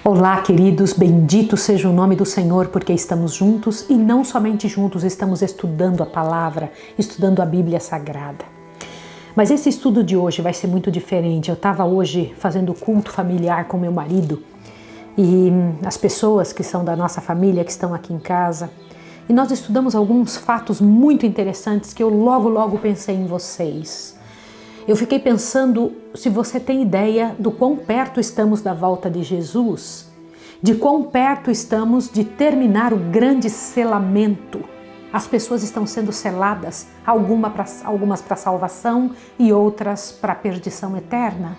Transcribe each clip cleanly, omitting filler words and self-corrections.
Olá, queridos, bendito seja o nome do Senhor, porque estamos juntos e não somente juntos, estamos estudando a palavra, estudando a Bíblia Sagrada. Mas esse estudo de hoje vai ser muito diferente. Eu estava hoje fazendo culto familiar com meu marido e as pessoas que são da nossa família, que estão aqui em casa, e nós estudamos alguns fatos muito interessantes que eu logo pensei em vocês. Eu fiquei pensando se você tem ideia do quão perto estamos da volta de Jesus, de quão perto estamos de terminar o grande selamento. As pessoas estão sendo seladas, algumas para salvação e outras para perdição eterna.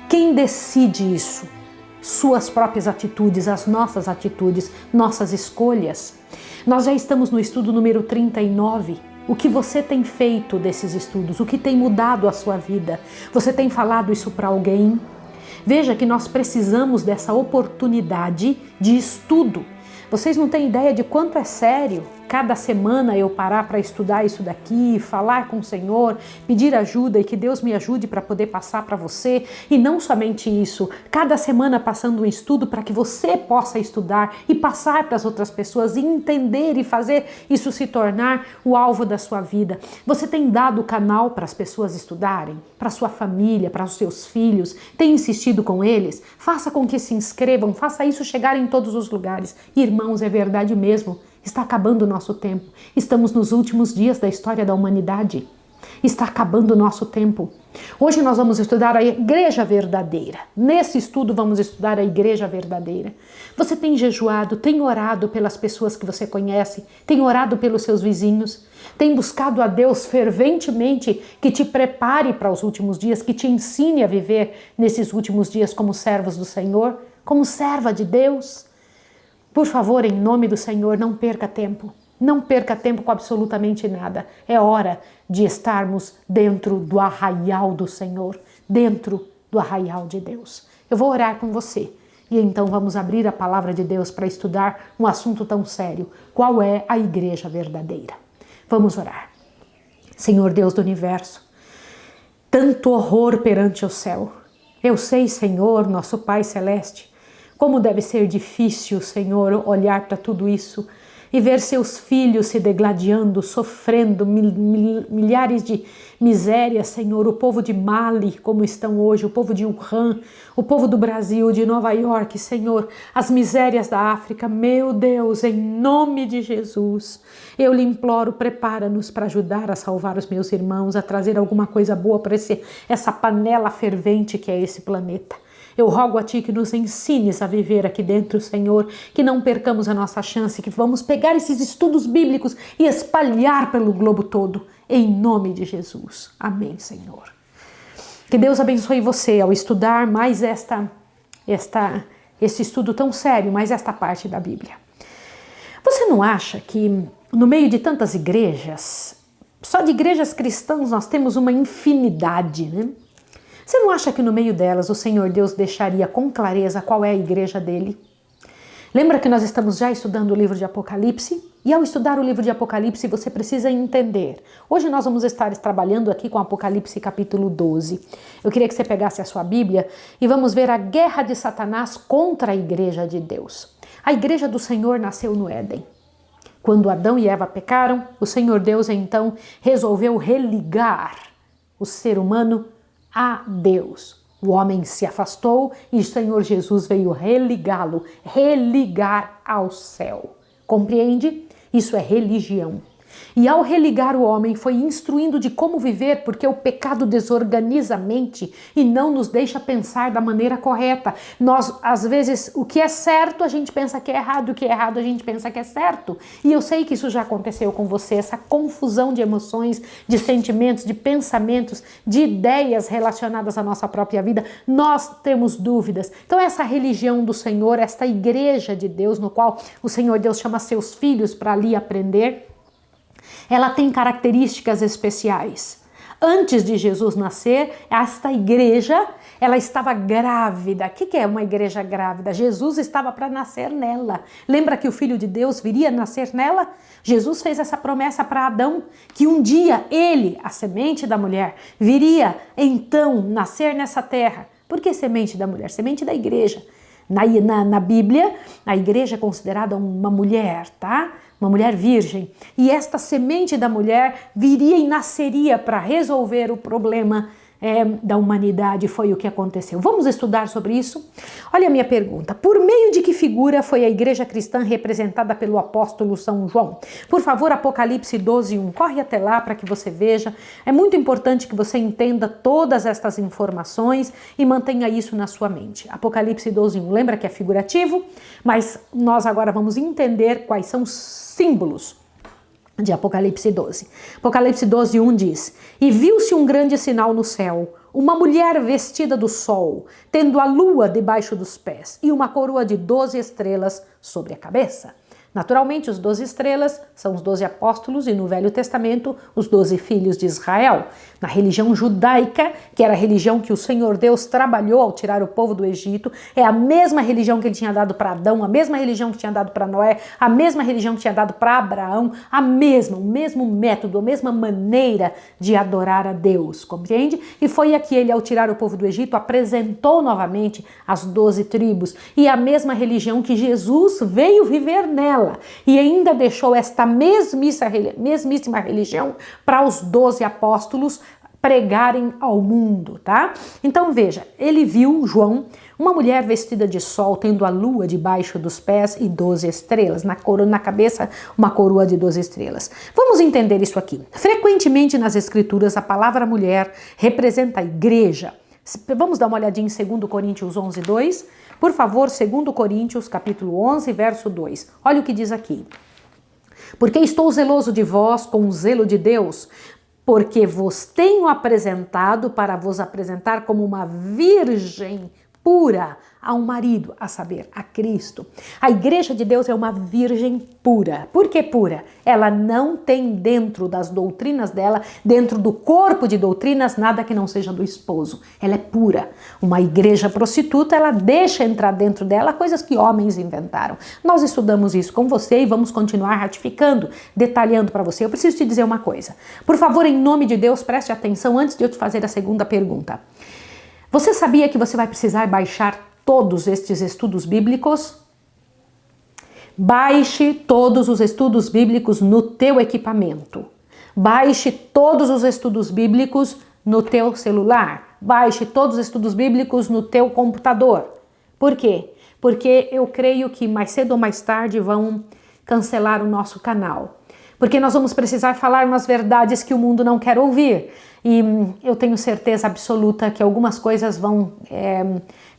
Quem decide isso? Suas próprias atitudes, as nossas atitudes, nossas escolhas. Nós já estamos no estudo número 39. O que você tem feito desses estudos? O que tem mudado a sua vida? Você tem falado isso para alguém? Veja que nós precisamos dessa oportunidade de estudo. Vocês não têm ideia de quanto é sério cada semana eu parar para estudar isso daqui, falar com o Senhor, pedir ajuda e que Deus me ajude para poder passar para você. E não somente isso, cada semana passando um estudo para que você possa estudar e passar para as outras pessoas e entender e fazer isso se tornar o alvo da sua vida. Você tem dado o canal para as pessoas estudarem? Para a sua família, para os seus filhos? Tem insistido com eles? Faça com que se inscrevam, faça isso chegar em todos os lugares. Irmãos, é verdade mesmo. Está acabando o nosso tempo. Estamos nos últimos dias da história da humanidade. Está acabando o nosso tempo. Hoje nós vamos estudar a igreja verdadeira. Nesse estudo vamos estudar a igreja verdadeira. Você tem jejuado, tem orado pelas pessoas que você conhece, tem orado pelos seus vizinhos, tem buscado a Deus ferventemente que te prepare para os últimos dias, que te ensine a viver nesses últimos dias como servos do Senhor, como serva de Deus. Por favor, em nome do Senhor, não perca tempo. Não perca tempo com absolutamente nada. É hora de estarmos dentro do arraial do Senhor, dentro do arraial de Deus. Eu vou orar com você e então vamos abrir a palavra de Deus para estudar um assunto tão sério. Qual é a igreja verdadeira? Vamos orar. Senhor Deus do universo, tanto horror perante o céu. Eu sei, Senhor, nosso Pai Celeste, como deve ser difícil, Senhor, olhar para tudo isso e ver seus filhos se degladiando, sofrendo milhares de misérias, Senhor. O povo de Mali, como estão hoje, o povo de Wuhan, o povo do Brasil, de Nova York, Senhor, as misérias da África. Meu Deus, em nome de Jesus, eu lhe imploro, prepara-nos para ajudar a salvar os meus irmãos, a trazer alguma coisa boa para essa panela fervente que é esse planeta. Eu rogo a Ti que nos ensines a viver aqui dentro, Senhor, que não percamos a nossa chance, que vamos pegar esses estudos bíblicos e espalhar pelo globo todo, em nome de Jesus. Amém, Senhor. Que Deus abençoe você ao estudar mais esse estudo tão sério, mais esta parte da Bíblia. Você não acha que no meio de tantas igrejas, só de igrejas cristãs nós temos uma infinidade, né? Você não acha que no meio delas o Senhor Deus deixaria com clareza qual é a igreja dele? Lembra que nós estamos já estudando o livro de Apocalipse? E ao estudar o livro de Apocalipse você precisa entender. Hoje nós vamos estar trabalhando aqui com Apocalipse capítulo 12. Eu queria que você pegasse a sua Bíblia e vamos ver a guerra de Satanás contra a igreja de Deus. A igreja do Senhor nasceu no Éden. Quando Adão e Eva pecaram, o Senhor Deus então resolveu religar o ser humano a Deus. O homem se afastou e o Senhor Jesus veio religá-lo, religar ao céu. Compreende? Isso é religião. E ao religar o homem foi instruindo de como viver, porque o pecado desorganiza a mente e não nos deixa pensar da maneira correta. Nós, às vezes, o que é certo a gente pensa que é errado, o que é errado a gente pensa que é certo. E eu sei que isso já aconteceu com você, essa confusão de emoções, de sentimentos, de pensamentos, de ideias relacionadas à nossa própria vida. Nós temos dúvidas. Então essa religião do Senhor, esta igreja de Deus, no qual o Senhor Deus chama seus filhos para ali aprender, ela tem características especiais. Antes de Jesus nascer, esta igreja, ela estava grávida. O que é uma igreja grávida? Jesus estava para nascer nela. Lembra que o Filho de Deus viria nascer nela? Jesus fez essa promessa para Adão, que um dia ele, a semente da mulher, viria então nascer nessa terra. Por que semente da mulher? Semente da igreja. Na Bíblia, a igreja é considerada uma mulher, tá? Uma mulher virgem. E esta semente da mulher viria e nasceria para resolver o problema da humanidade. Foi o que aconteceu. Vamos estudar sobre isso? Olha a minha pergunta. Por meio de que figura foi a igreja cristã representada pelo apóstolo São João? Por favor, Apocalipse 12:1. Corre até lá para que você veja. É muito importante que você entenda todas estas informações e mantenha isso na sua mente. Apocalipse 12:1. Lembra que é figurativo? Mas nós agora vamos entender quais são os símbolos de Apocalipse 12. Apocalipse 12:1 diz: E viu-se um grande sinal no céu, uma mulher vestida do sol, tendo a lua debaixo dos pés e uma coroa de 12 estrelas sobre a cabeça. Naturalmente, os 12 estrelas são os 12 apóstolos e no Velho Testamento, os 12 filhos de Israel. Na religião judaica, que era a religião que o Senhor Deus trabalhou ao tirar o povo do Egito, é a mesma religião que ele tinha dado para Adão, a mesma religião que tinha dado para Noé, a mesma religião que tinha dado para Abraão, o mesmo método, a mesma maneira de adorar a Deus, compreende? E foi aqui ele, ao tirar o povo do Egito, apresentou novamente as 12 tribos e a mesma religião que Jesus veio viver nela. E ainda deixou esta mesmíssima religião para os 12 apóstolos pregarem ao mundo, tá? Então veja, ele viu, João, uma mulher vestida de sol, tendo a lua debaixo dos pés e 12 estrelas, na cabeça uma coroa de 12 estrelas. Vamos entender isso aqui. Frequentemente nas escrituras a palavra mulher representa a igreja. Vamos dar uma olhadinha em 2 Coríntios 11:2. Por favor, 2 Coríntios, capítulo 11, verso 2. Olha o que diz aqui. Porque estou zeloso de vós com o zelo de Deus, porque vos tenho apresentado para vos apresentar como uma virgem pura ao marido, a saber, a Cristo. A igreja de Deus é uma virgem pura. Por que pura? Ela não tem dentro das doutrinas dela, dentro do corpo de doutrinas, nada que não seja do esposo. Ela é pura. Uma igreja prostituta, ela deixa entrar dentro dela coisas que homens inventaram. Nós estudamos isso com você e vamos continuar ratificando, detalhando para você. Eu preciso te dizer uma coisa. Por favor, em nome de Deus, preste atenção antes de eu te fazer a segunda pergunta. Você sabia que você vai precisar baixar todos estes estudos bíblicos? Baixe todos os estudos bíblicos no teu equipamento. Baixe todos os estudos bíblicos no teu celular. Baixe todos os estudos bíblicos no teu computador. Por quê? Porque eu creio que mais cedo ou mais tarde vão cancelar o nosso canal. Porque nós vamos precisar falar umas verdades que o mundo não quer ouvir. E eu tenho certeza absoluta que algumas coisas vão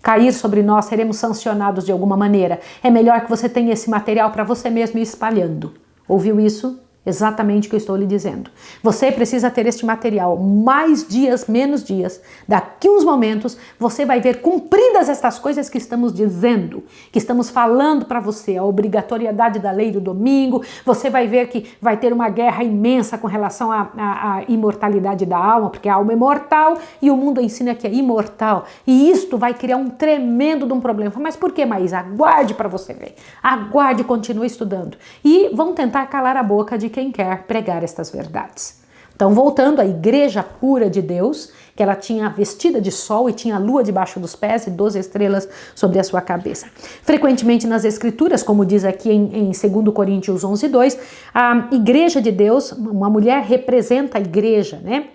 cair sobre nós, seremos sancionados de alguma maneira. É melhor que você tenha esse material para você mesmo ir espalhando. Ouviu isso? Exatamente o que eu estou lhe dizendo. Você precisa ter este material. Mais dias, menos dias. Daqui uns momentos, você vai ver cumpridas estas coisas que estamos dizendo, que estamos falando para você. A obrigatoriedade da lei do domingo. Você vai ver que vai ter uma guerra imensa com relação à imortalidade da alma, porque a alma é mortal e o mundo ensina que é imortal. E isto vai criar um tremendo de um problema. Mas por que, Maísa? Aguarde para você ver. Aguarde e continue estudando. E vamos tentar calar a boca de quem quer pregar estas verdades. Então, voltando à igreja pura de Deus, que ela tinha vestida de sol e tinha a lua debaixo dos pés e 12 estrelas sobre a sua cabeça. Frequentemente nas escrituras, como diz aqui em 2 Coríntios 11:2, a igreja de Deus, uma mulher representa a igreja, né?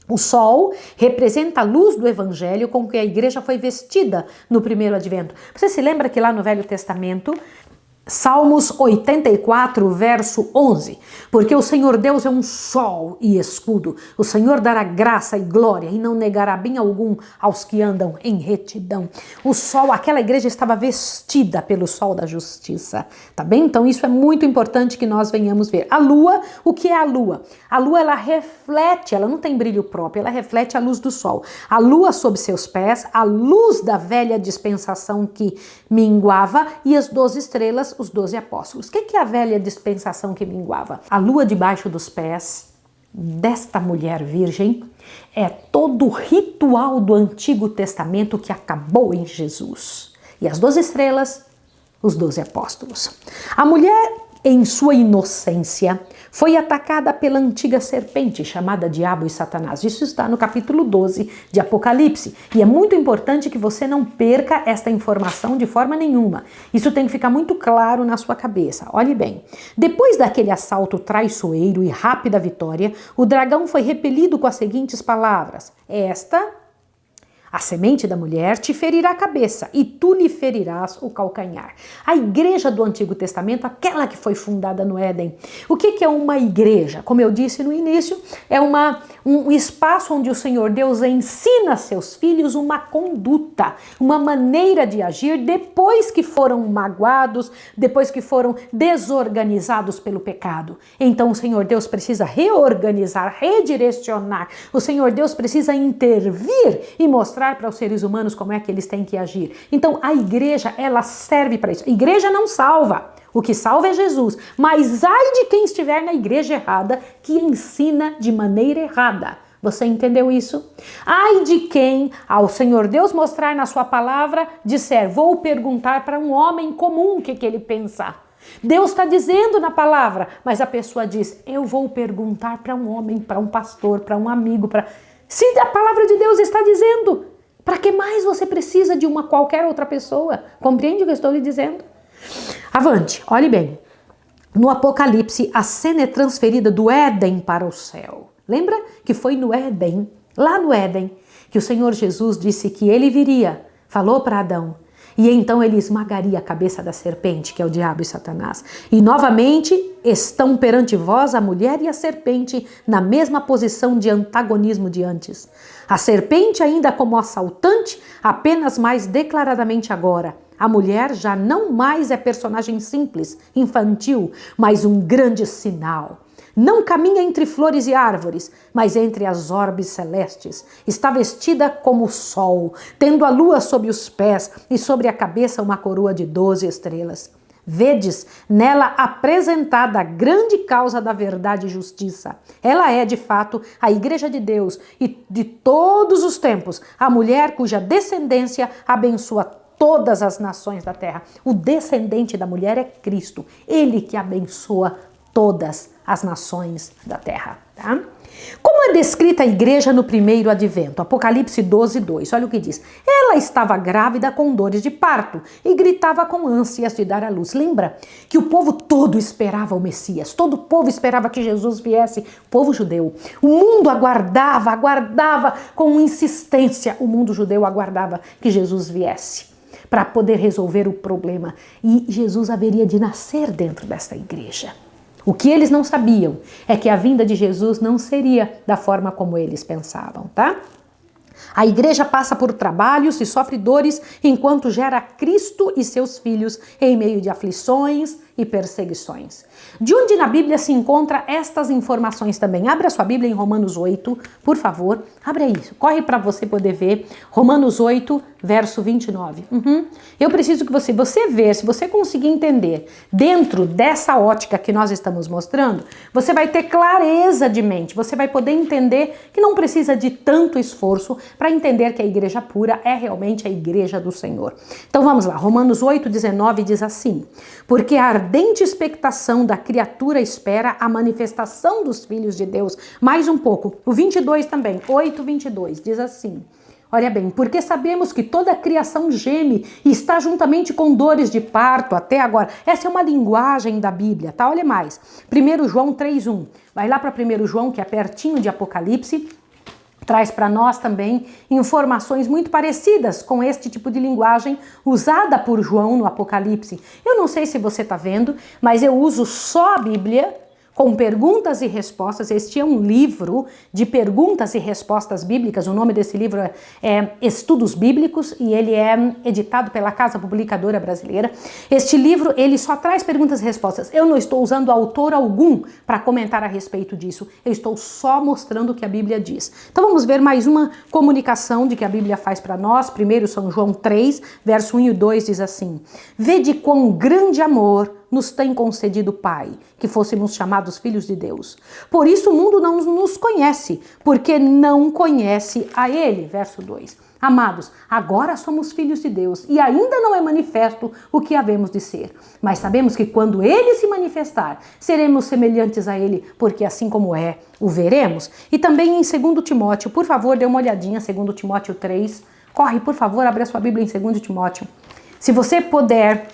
O sol representa a luz do evangelho com que a igreja foi vestida no primeiro advento. Você se lembra que lá no Velho Testamento, Salmos 84, verso 11. Porque o Senhor Deus é um sol e escudo. O Senhor dará graça e glória e não negará bem algum aos que andam em retidão. O sol, aquela igreja estava vestida pelo sol da justiça. Tá bem? Então isso é muito importante que nós venhamos ver. A lua, o que é a lua? A lua, ela reflete, ela não tem brilho próprio, ela reflete a luz do sol. A lua sob seus pés, a luz da velha dispensação que minguava e as 12 estrelas, os 12 apóstolos. O que é a velha dispensação que minguava? A lua debaixo dos pés desta mulher virgem é todo o ritual do Antigo Testamento que acabou em Jesus. E as 12 estrelas, os 12 apóstolos. A mulher em sua inocência, foi atacada pela antiga serpente, chamada Diabo e Satanás. Isso está no capítulo 12 de Apocalipse. E é muito importante que você não perca esta informação de forma nenhuma. Isso tem que ficar muito claro na sua cabeça. Olhe bem. Depois daquele assalto traiçoeiro e rápida vitória, o dragão foi repelido com as seguintes palavras: a semente da mulher te ferirá a cabeça e tu lhe ferirás o calcanhar. A igreja do Antigo Testamento, aquela que foi fundada no Éden. O que é uma igreja? Como eu disse no início, é um espaço onde o Senhor Deus ensina a seus filhos uma conduta, uma maneira de agir depois que foram magoados, depois que foram desorganizados pelo pecado. Então o Senhor Deus precisa reorganizar, redirecionar. O Senhor Deus precisa intervir e mostrar para os seres humanos como é que eles têm que agir. Então a igreja, ela serve para isso. A igreja não salva. O que salva é Jesus. Mas ai de quem estiver na igreja errada, que ensina de maneira errada. Você entendeu isso? Ai de quem, ao Senhor Deus mostrar na sua palavra, disser: vou perguntar para um homem comum o que ele pensa. Deus está dizendo na palavra, mas a pessoa diz: eu vou perguntar para um homem, para um pastor, para um amigo, para... Se a palavra de Deus está dizendo, para que mais você precisa de uma qualquer outra pessoa? Compreende o que eu estou lhe dizendo? Avante, olhe bem. No Apocalipse, a cena é transferida do Éden para o céu. Lembra que foi no Éden, lá no Éden, que o Senhor Jesus disse que ele viria, falou para Adão, e então ele esmagaria a cabeça da serpente, que é o diabo e Satanás. E novamente estão perante vós a mulher e a serpente na mesma posição de antagonismo de antes. A serpente ainda como assaltante, apenas mais declaradamente agora. A mulher já não mais é personagem simples, infantil, mas um grande sinal. Não caminha entre flores e árvores, mas entre as orbes celestes. Está vestida como o sol, tendo a lua sob os pés e sobre a cabeça uma coroa de 12 estrelas. Vedes nela apresentada a grande causa da verdade e justiça. Ela é, de fato, a igreja de Deus e de todos os tempos, a mulher cuja descendência abençoa todas as nações da terra. O descendente da mulher é Cristo, ele que abençoa todas as nações da terra, tá? Como é descrita a igreja no primeiro advento? Apocalipse 12, 2, olha o que diz. Ela estava grávida com dores de parto e gritava com ânsias de dar à luz. Lembra que o povo todo esperava o Messias, todo o povo esperava que Jesus viesse, o povo judeu. O mundo aguardava com insistência, o mundo judeu aguardava que Jesus viesse para poder resolver o problema. E Jesus haveria de nascer dentro desta igreja. O que eles não sabiam é que a vinda de Jesus não seria da forma como eles pensavam, tá? A igreja passa por trabalhos e sofre dores enquanto gera Cristo e seus filhos em meio de aflições e perseguições. De onde na Bíblia se encontra estas informações também? Abra sua Bíblia em Romanos 8, por favor. Abre aí, corre para você poder ver. Romanos 8, verso 29. Eu preciso que você ver, se você conseguir entender dentro dessa ótica que nós estamos mostrando, você vai ter clareza de mente, você vai poder entender que não precisa de tanto esforço para entender que a igreja pura é realmente a igreja do Senhor. Então vamos lá, Romanos 8, 19 diz assim: porque a ardente expectação da criatura espera a manifestação dos filhos de Deus. Mais um pouco, o 22 também, 8, 22, diz assim: olha bem, porque sabemos que toda a criação geme e está juntamente com dores de parto até agora. Essa é uma linguagem da Bíblia, tá? Olha mais. 1 João 3:1. Vai lá para 1 João, que é pertinho de Apocalipse. Traz para nós também informações muito parecidas com este tipo de linguagem usada por João no Apocalipse. Eu não sei se você está vendo, mas eu uso só a Bíblia com perguntas e respostas. Este é um livro de perguntas e respostas bíblicas. O nome desse livro é Estudos Bíblicos e ele é editado pela Casa Publicadora Brasileira. Este livro, ele só traz perguntas e respostas. Eu não estou usando autor algum para comentar a respeito disso. Eu estou só mostrando o que a Bíblia diz. Então vamos ver mais uma comunicação de que a Bíblia faz para nós. Primeiro São João 3, verso 1 e 2 diz assim: vede quão grande amor nos tem concedido o Pai, que fôssemos chamados filhos de Deus. Por isso o mundo não nos conhece, porque não conhece a Ele. Verso 2. Amados, agora somos filhos de Deus e ainda não é manifesto o que havemos de ser. Mas sabemos que quando Ele se manifestar, seremos semelhantes a Ele, porque assim como é, o veremos. E também em 2 Timóteo, por favor, dê uma olhadinha, 2 Timóteo 3. Corre, por favor, abre a sua Bíblia em 2 Timóteo. Se você puder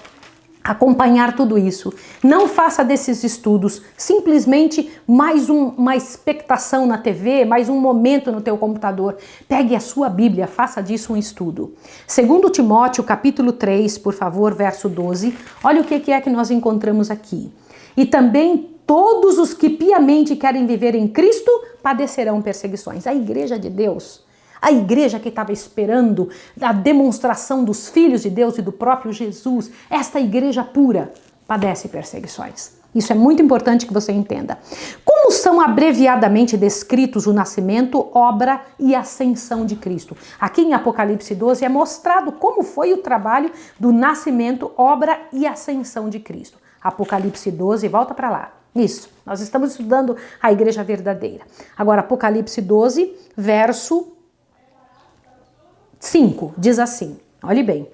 acompanhar tudo isso, não faça desses estudos simplesmente mais uma expectação na TV, mais um momento no teu computador. Pegue a sua Bíblia, faça disso um estudo. 2 Timóteo, capítulo 3, por favor, verso 12. Olha o que é que nós encontramos aqui. E também todos os que piamente querem viver em Cristo padecerão perseguições. A igreja de Deus, a igreja que estava esperando a demonstração dos filhos de Deus e do próprio Jesus, esta igreja pura, padece perseguições. Isso é muito importante que você entenda. Como são abreviadamente descritos o nascimento, obra e ascensão de Cristo? Aqui em Apocalipse 12 é mostrado como foi o trabalho do nascimento, obra e ascensão de Cristo. Apocalipse 12, volta para lá. Isso, nós estamos estudando a igreja verdadeira. Agora, Apocalipse 12, verso 5, diz assim, olhe bem.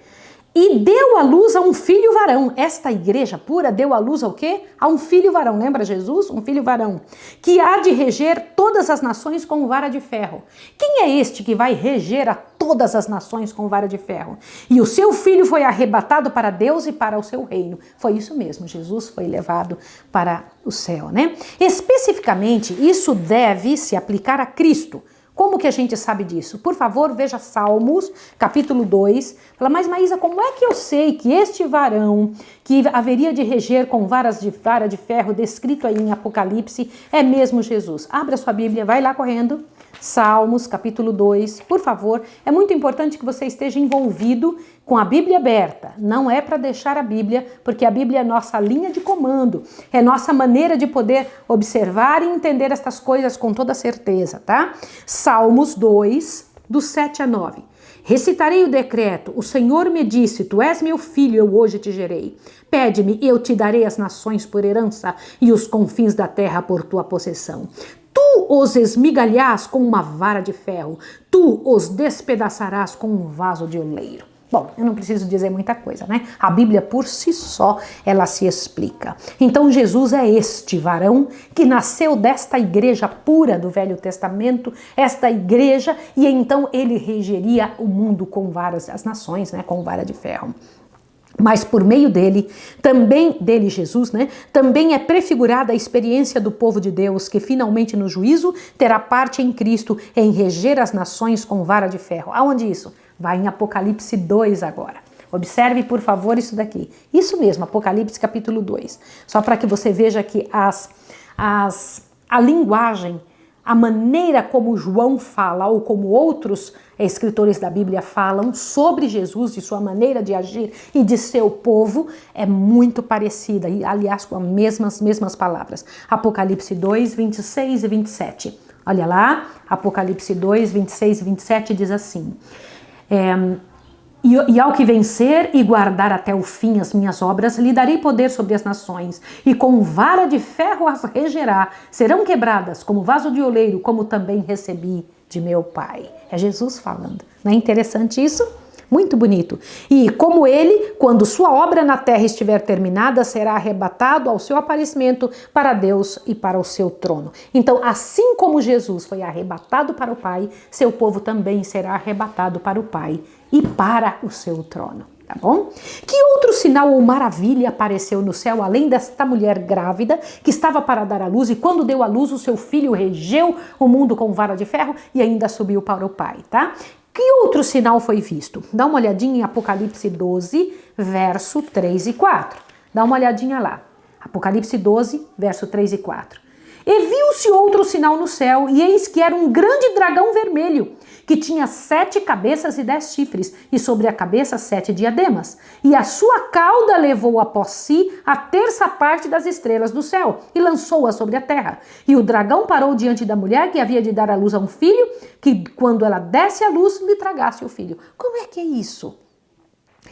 E deu à luz a um filho varão. Esta igreja pura deu à luz ao quê? A um filho varão. Lembra Jesus? Um filho varão. Que há de reger todas as nações com vara de ferro. Quem é este que vai reger a todas as nações com vara de ferro? E o seu filho foi arrebatado para Deus e para o seu reino. Foi isso mesmo, Jesus foi levado para o céu, né? Especificamente, isso deve se aplicar a Cristo. Como que a gente sabe disso? Por favor, veja Salmos, capítulo 2. Fala, mas Maísa, como é que eu sei que este varão que haveria de reger com vara de ferro, descrito aí em Apocalipse, é mesmo Jesus? Abra sua Bíblia, vai lá correndo. Salmos, capítulo 2, por favor. É muito importante que você esteja envolvido com a Bíblia aberta. Não é para deixar a Bíblia, porque a Bíblia é nossa linha de comando, é nossa maneira de poder observar e entender estas coisas com toda certeza, tá? Salmos 2, do 7 a 9. Recitarei o decreto, o Senhor me disse, tu és meu filho, eu hoje te gerei. Pede-me, eu te darei as nações por herança e os confins da terra por tua possessão. Tu os esmigalhás com uma vara de ferro, tu os despedaçarás com um vaso de oleiro. Bom, eu não preciso dizer muita coisa, né? A Bíblia por si só, ela se explica. Então Jesus é este varão que nasceu desta igreja pura do Velho Testamento, esta igreja, e então ele regeria o mundo com varas, as nações, né? Com vara de ferro. Mas por meio dele, também dele Jesus, né? Também é prefigurada a experiência do povo de Deus que finalmente no juízo terá parte em Cristo em reger as nações com vara de ferro. Aonde isso? Vai em Apocalipse 2 agora. Observe, por favor, isso daqui. Isso mesmo, Apocalipse capítulo 2. Só para que você veja que a linguagem, a maneira como João fala ou como outros escritores da Bíblia falam sobre Jesus e sua maneira de agir e de seu povo é muito parecida, e aliás com as mesmas palavras. Apocalipse 2, 26 e 27. Olha lá, Apocalipse 2, 26 e 27 diz assim... E ao que vencer e guardar até o fim as minhas obras, lhe darei poder sobre as nações, e com vara de ferro as regerá, serão quebradas como vaso de oleiro, como também recebi de meu Pai. É Jesus falando. Não é interessante isso? Muito bonito. E como ele, quando sua obra na terra estiver terminada, será arrebatado ao seu aparecimento para Deus e para o seu trono. Então, assim como Jesus foi arrebatado para o Pai, seu povo também será arrebatado para o Pai e para o seu trono. Tá bom? Que outro sinal ou maravilha apareceu no céu, além desta mulher grávida, que estava para dar à luz, e quando deu à luz, o seu filho regeu o mundo com vara de ferro e ainda subiu para o Pai, tá? Que outro sinal foi visto? Dá uma olhadinha em Apocalipse 12, verso 3 e 4. Dá uma olhadinha lá. Apocalipse 12, verso 3 e 4. E viu-se outro sinal no céu, e eis que era um grande dragão vermelho, que tinha 7 cabeças e 10 chifres, e sobre a cabeça 7 diademas. E a sua cauda levou após si a terça parte das estrelas do céu, e lançou-a sobre a terra. E o dragão parou diante da mulher que havia de dar à luz a um filho, que quando ela desse à luz, lhe tragasse o filho. Como é que é isso?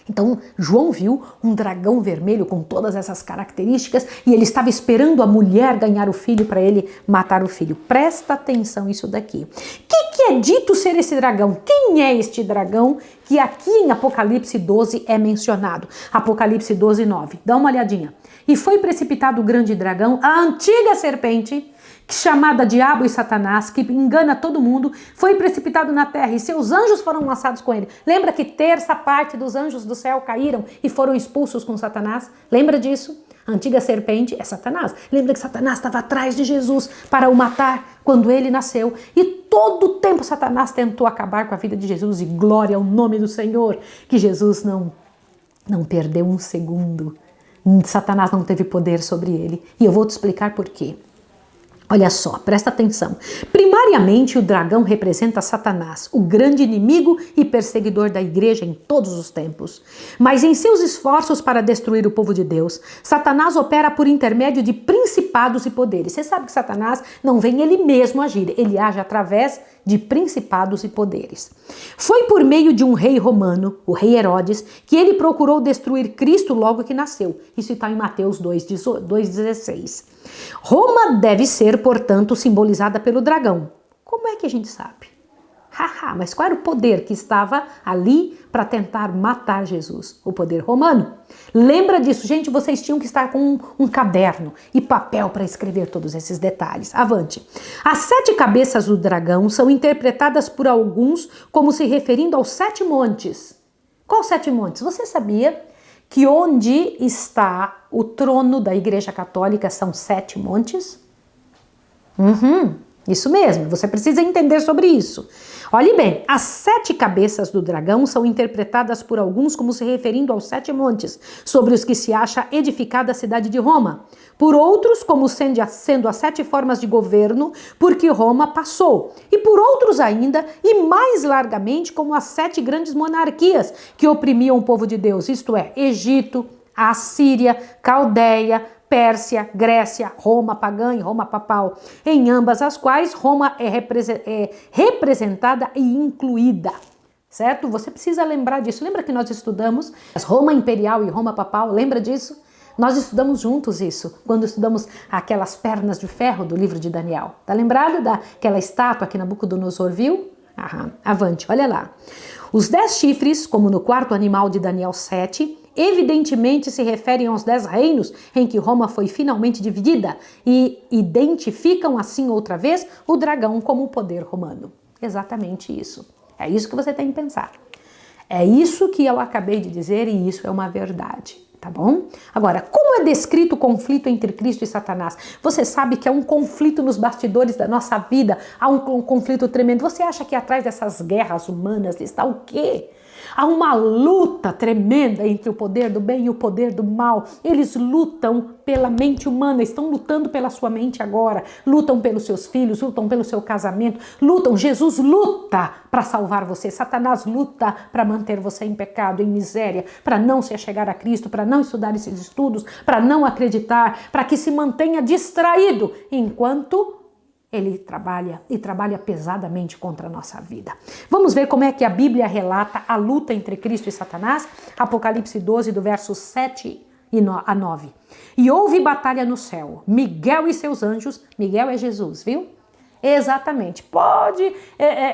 Então, João viu um dragão vermelho com todas essas características e ele estava esperando a mulher ganhar o filho para ele matar o filho. Presta atenção isso daqui. O que é dito ser esse dragão? Quem é este dragão que aqui em Apocalipse 12 é mencionado? Apocalipse 12, 9. Dá uma olhadinha. E foi precipitado o grande dragão, a antiga serpente, chamada Diabo e Satanás, que engana todo mundo, foi precipitado na terra e seus anjos foram lançados com ele. Lembra que terça parte dos anjos do céu caíram e foram expulsos com Satanás? Lembra disso? A antiga serpente é Satanás. Lembra que Satanás estava atrás de Jesus para o matar quando ele nasceu. E todo o tempo Satanás tentou acabar com a vida de Jesus. E glória ao nome do Senhor, que Jesus não perdeu um segundo. Satanás não teve poder sobre ele. E eu vou te explicar por quê. Olha só, presta atenção. Primariamente, o dragão representa Satanás, o grande inimigo e perseguidor da igreja em todos os tempos. Mas em seus esforços para destruir o povo de Deus, Satanás opera por intermédio de principados e poderes. Você sabe que Satanás não vem ele mesmo agir, ele age através de principados e poderes. Foi por meio de um rei romano, o rei Herodes, que ele procurou destruir Cristo logo que nasceu. Isso está em Mateus 2,16. Roma deve ser, portanto, simbolizada pelo dragão. Como é que a gente sabe? Mas qual era o poder que estava ali para tentar matar Jesus? O poder romano. Lembra disso, gente? Vocês tinham que estar com um caderno e papel para escrever todos esses detalhes. Avante. As 7 cabeças do dragão são interpretadas por alguns como se referindo aos 7 montes. Qual 7 montes? Você sabia que onde está o trono da Igreja Católica são 7 montes? Isso mesmo, você precisa entender sobre isso. Olhe bem, as 7 cabeças do dragão são interpretadas por alguns como se referindo aos 7 montes, sobre os que se acha edificada a cidade de Roma. Por outros, como sendo as 7 formas de governo por que Roma passou. E por outros ainda, e mais largamente, como as 7 grandes monarquias que oprimiam o povo de Deus, isto é, Egito, Assíria, Caldeia, Pérsia, Grécia, Roma pagã e Roma papal, em ambas as quais Roma é representada e incluída, certo? Você precisa lembrar disso. Lembra que nós estudamos Roma imperial e Roma papal? Lembra disso? Nós estudamos juntos isso, quando estudamos aquelas pernas de ferro do livro de Daniel. Tá lembrado daquela estátua que Nabucodonosor viu? Avante, olha lá. Os 10 chifres, como no 4º animal de Daniel 7, evidentemente se referem aos 10 reinos em que Roma foi finalmente dividida e identificam assim outra vez o dragão como o poder romano. Exatamente isso. É isso que você tem que pensar. É isso que eu acabei de dizer e isso é uma verdade. Tá bom? Agora, como é descrito o conflito entre Cristo e Satanás? Você sabe que é um conflito nos bastidores da nossa vida, há um conflito tremendo. Você acha que atrás dessas guerras humanas está o quê? Há uma luta tremenda entre o poder do bem e o poder do mal. Eles lutam pela mente humana, estão lutando pela sua mente agora, lutam pelos seus filhos, lutam pelo seu casamento, lutam. Jesus luta para salvar você, Satanás luta para manter você em pecado, em miséria, para não se achegar a Cristo, para não estudar esses estudos, para não acreditar, para que se mantenha distraído, enquanto ele trabalha e trabalha pesadamente contra a nossa vida. Vamos ver como é que a Bíblia relata a luta entre Cristo e Satanás? Apocalipse 12, do verso 7 a 9. E houve batalha no céu, Miguel e seus anjos, Miguel é Jesus, viu? Exatamente, pode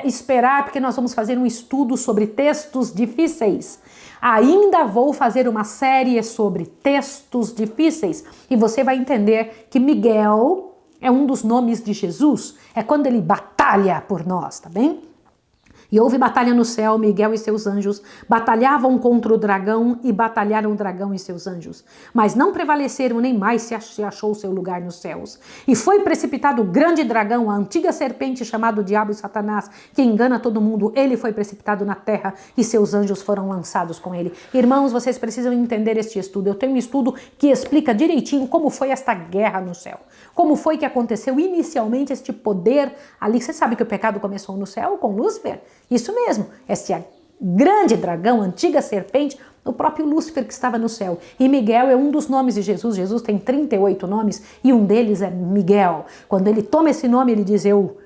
esperar, porque nós vamos fazer um estudo sobre textos difíceis. Ainda vou fazer uma série sobre textos difíceis e você vai entender que Miguel é um dos nomes de Jesus, é quando ele batalha por nós, tá bem? E houve batalha no céu, Miguel e seus anjos batalhavam contra o dragão e batalharam o dragão e seus anjos. Mas não prevaleceram, nem mais se achou seu lugar nos céus. E foi precipitado o grande dragão, a antiga serpente chamado Diabo e Satanás, que engana todo mundo. Ele foi precipitado na terra e seus anjos foram lançados com ele. Irmãos, vocês precisam entender este estudo. Eu tenho um estudo que explica direitinho como foi esta guerra no céu. Como foi que aconteceu inicialmente este poder ali. Você sabe que o pecado começou no céu com Lúcifer? Isso mesmo, esse grande dragão, antiga serpente, o próprio Lúcifer que estava no céu. E Miguel é um dos nomes de Jesus. Jesus tem 38 nomes e um deles é Miguel. Quando ele toma esse nome, ele diz: eu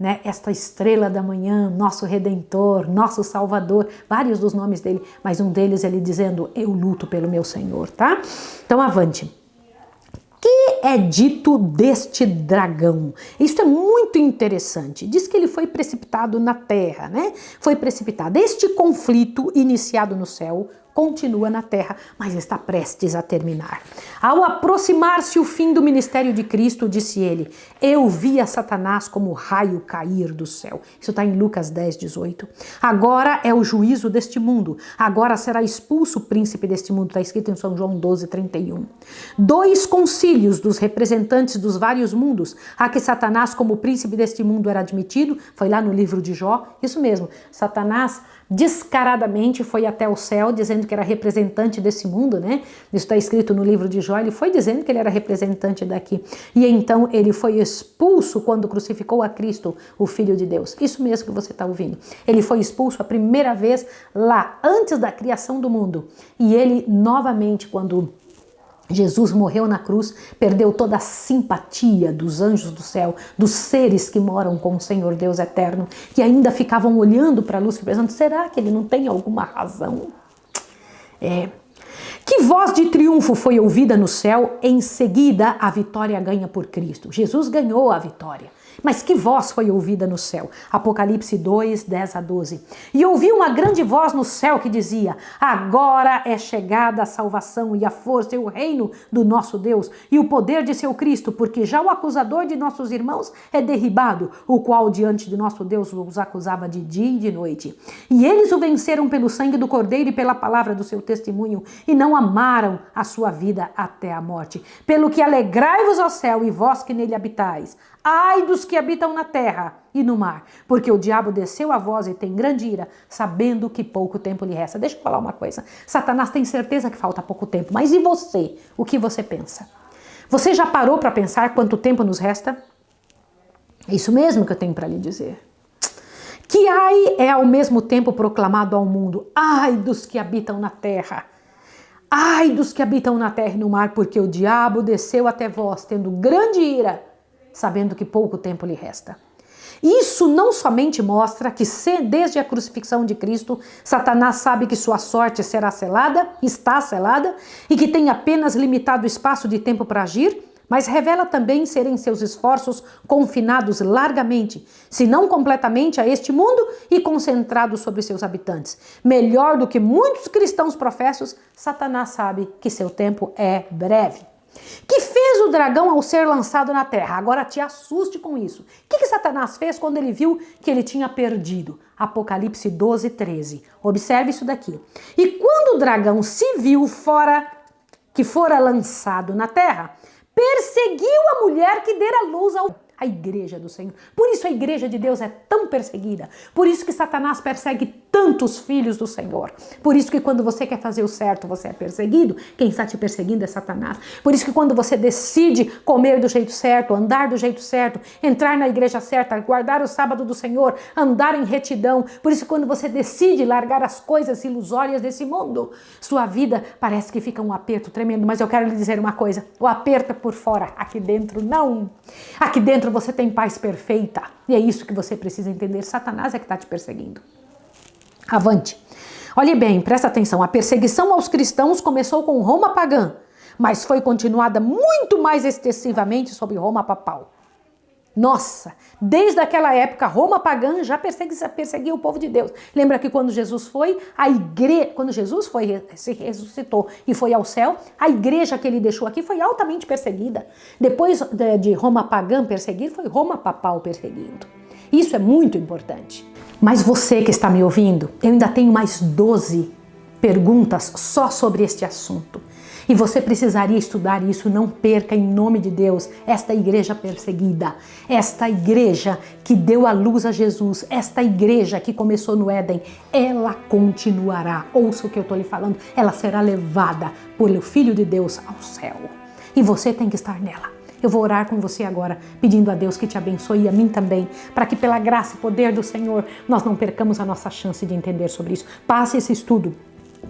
né? Esta estrela da manhã, nosso Redentor, nosso Salvador, vários dos nomes dele, mas um deles ele dizendo, eu luto pelo meu Senhor, tá? Então avante. Que é dito deste dragão? Isso é muito interessante. Diz que ele foi precipitado na terra, né? Foi precipitado. Este conflito iniciado no céu continua na terra, mas está prestes a terminar. Ao aproximar-se o fim do ministério de Cristo, disse ele, eu via Satanás como raio cair do céu. Isso está em Lucas 10, 18. Agora é o juízo deste mundo. Agora será expulso o príncipe deste mundo. Está escrito em São João 12, 31. 2 concílios dos representantes dos vários mundos, a que Satanás como príncipe deste mundo era admitido, foi lá no livro de Jó. Isso mesmo, Satanás descaradamente foi até o céu, dizendo que era representante desse mundo, né? Isso está escrito no livro de Jó, ele foi dizendo que ele era representante daqui. E então ele foi expulso quando crucificou a Cristo, o Filho de Deus. Isso mesmo que você está ouvindo. Ele foi expulso a primeira vez lá, antes da criação do mundo. E ele novamente, quando Jesus morreu na cruz, perdeu toda a simpatia dos anjos do céu, dos seres que moram com o Senhor Deus eterno, que ainda ficavam olhando para Lúcifer, pensando, será que ele não tem alguma razão? Que voz de triunfo foi ouvida no céu? Em seguida, a vitória ganha por Cristo. Jesus ganhou a vitória. Mas que voz foi ouvida no céu? Apocalipse 2, 10 a 12. E ouvi uma grande voz no céu que dizia, agora é chegada a salvação e a força e o reino do nosso Deus e o poder de seu Cristo, porque já o acusador de nossos irmãos é derribado, o qual diante de nosso Deus os acusava de dia e de noite. E eles o venceram pelo sangue do Cordeiro e pela palavra do seu testemunho, e não amaram a sua vida até a morte. Pelo que alegrai-vos ao céu e vós que nele habitais. Ai dos que habitam na terra e no mar, porque o diabo desceu a vós e tem grande ira, sabendo que pouco tempo lhe resta. Deixa eu falar uma coisa. Satanás tem certeza que falta pouco tempo, mas e você? O que você pensa? Você já parou para pensar quanto tempo nos resta? É isso mesmo que eu tenho para lhe dizer. Que ai é ao mesmo tempo proclamado ao mundo, ai dos que habitam na terra. Ai dos que habitam na terra e no mar, porque o diabo desceu até vós, tendo grande ira, sabendo que pouco tempo lhe resta. Isso não somente mostra que desde a crucifixão de Cristo, Satanás sabe que sua sorte será selada, está selada, e que tem apenas limitado espaço de tempo para agir, mas revela também serem seus esforços confinados largamente, se não completamente, a este mundo e concentrados sobre seus habitantes. Melhor do que muitos cristãos professos, Satanás sabe que seu tempo é breve. Que fez o dragão ao ser lançado na terra? Agora te assuste com isso. O que Satanás fez quando ele viu que ele tinha perdido? Apocalipse 12, 13. Observe isso daqui. E quando o dragão se viu que fora lançado na terra, perseguiu a mulher que dera luz à igreja do Senhor. Por isso a igreja de Deus é tão perseguida. Por isso que Satanás persegue tantos filhos do Senhor. Por isso que quando você quer fazer o certo, você é perseguido. Quem está te perseguindo é Satanás. Por isso que quando você decide comer do jeito certo, andar do jeito certo, entrar na igreja certa, guardar o sábado do Senhor, andar em retidão. Por isso que quando você decide largar as coisas ilusórias desse mundo, sua vida parece que fica um aperto tremendo. Mas eu quero lhe dizer uma coisa, o aperto é por fora, aqui dentro não. Aqui dentro você tem paz perfeita. E é isso que você precisa entender. Satanás é que está te perseguindo. Avante. Olhe bem, presta atenção. A perseguição aos cristãos começou com Roma pagã, mas foi continuada muito mais extensivamente sob Roma papal. Nossa, desde aquela época, Roma pagã já perseguia o povo de Deus. Lembra que quando Jesus foi, se ressuscitou e foi ao céu, a igreja que ele deixou aqui foi altamente perseguida. Depois de Roma pagã perseguir, foi Roma papal perseguindo. Isso é muito importante. Mas você que está me ouvindo, eu ainda tenho mais 12 perguntas só sobre este assunto. E você precisaria estudar isso, não perca em nome de Deus esta igreja perseguida, esta igreja que deu a luz a Jesus, esta igreja que começou no Éden, ela continuará. Ouça o que eu estou lhe falando, ela será levada pelo Filho de Deus ao céu. E você tem que estar nela. Eu vou orar com você agora, pedindo a Deus que te abençoe e a mim também, para que pela graça e poder do Senhor, nós não percamos a nossa chance de entender sobre isso. Passe esse estudo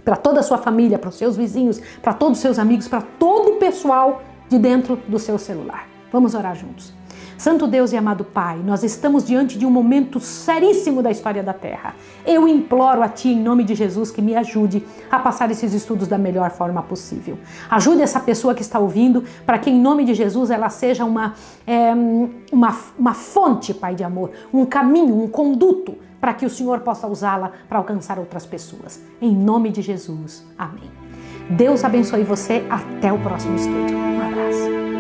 para toda a sua família, para os seus vizinhos, para todos os seus amigos, para todo o pessoal de dentro do seu celular. Vamos orar juntos. Santo Deus e amado Pai, nós estamos diante de um momento seríssimo da história da Terra. Eu imploro a Ti, em nome de Jesus, que me ajude a passar esses estudos da melhor forma possível. Ajude essa pessoa que está ouvindo, para que, em nome de Jesus, ela seja uma fonte, Pai de amor, um caminho, um conduto, para que o Senhor possa usá-la para alcançar outras pessoas. Em nome de Jesus. Amém. Deus abençoe você. Até o próximo estudo. Um abraço.